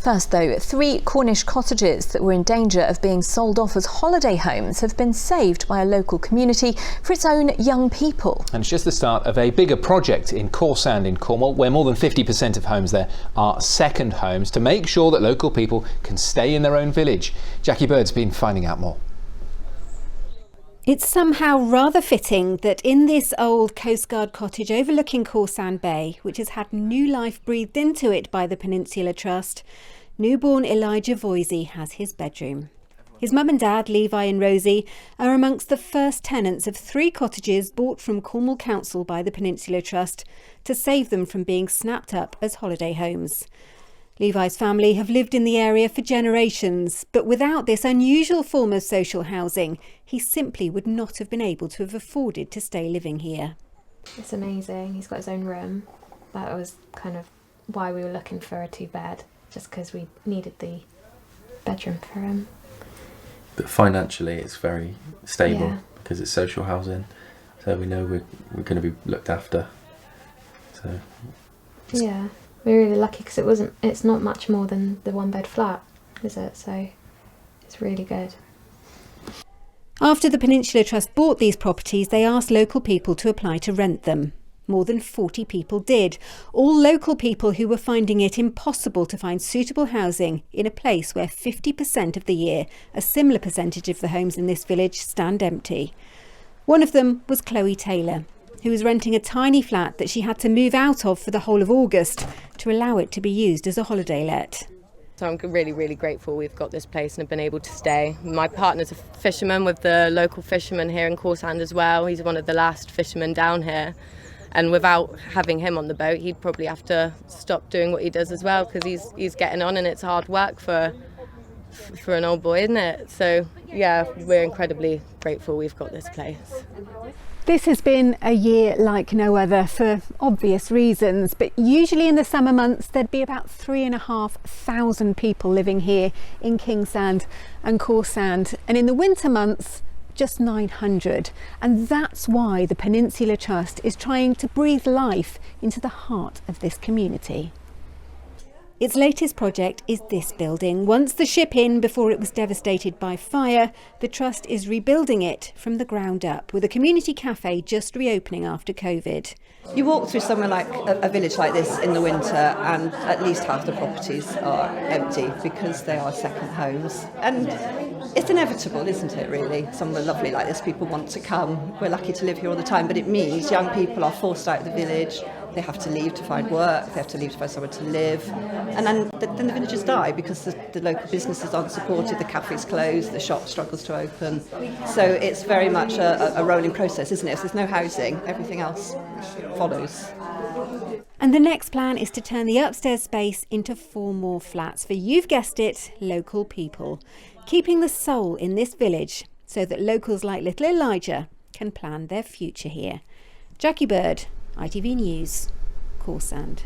First though, 3 Cornish cottages that were in danger of being sold off as holiday homes have been saved by a local community for its own young people. And it's just the start of a bigger project in Corsand in Cornwall, where more than 50% of homes there are second homes, to make sure that local people can stay in their own village. Jackie Bird's been finding out more. It's somehow rather fitting that in this old Coast Guard cottage overlooking Corsand Bay, which has had new life breathed into it by the Peninsula Trust, newborn Elijah Voisey has his bedroom. His mum and dad, Levi and Rosie, are amongst the first tenants of 3 cottages bought from Cornwall Council by the Peninsula Trust to save them from being snapped up as holiday homes. Levi's family have lived in the area for generations, but without this unusual form of social housing, he simply would not have been able to have afforded to stay living here. It's amazing. He's got his own room. That was kind of why we were looking for a 2-bed, just because we needed the bedroom for him. But financially it's very stable because it's social housing, so we know we're going to be looked after. So yeah. We're really lucky because it's not much more than the 1-bed flat, is it? So it's really good. After the Peninsula Trust bought these properties, they asked local people to apply to rent them. More than 40 people did, all local people who were finding it impossible to find suitable housing in a place where 50% of the year, a similar percentage of the homes in this village, stand empty. One of them was Chloe Taylor, who was renting a tiny flat that she had to move out of for the whole of August to allow it to be used as a holiday let. So I'm really, really grateful we've got this place and have been able to stay. My partner's a fisherman with the local fishermen here in Corsand as well. He's one of the last fishermen down here. And without having him on the boat, he'd probably have to stop doing what he does as well, because he's getting on and it's hard work for an old boy, isn't it? So yeah, we're incredibly grateful we've got this place. This has been a year like no other for obvious reasons, but usually in the summer months there'd be about 3,500 people living here in Kingsand and Corsand, and in the winter months just 900, and that's why the Peninsula Trust is trying to breathe life into the heart of this community. Its latest project is this building. Once the ship in before it was devastated by fire, the Trust is rebuilding it from the ground up, with a community cafe just reopening after COVID. You walk through somewhere like a village like this in the winter and at least half the properties are empty because they are second homes. And it's inevitable, isn't it, really? Somewhere lovely like this, people want to come. We're lucky to live here all the time, but it means young people are forced out of the village. They have to leave to find work, they have to leave to find somewhere to live. And then the villages die because the local businesses aren't supported, the cafes close, the shop struggles to open. So it's very much a rolling process, isn't it? If there's no housing, everything else follows. And the next plan is to turn the upstairs space into 4 more flats for, you've guessed it, local people, keeping the soul in this village so that locals like little Elijah can plan their future here. Jackie Bird, ITV News, Corsand.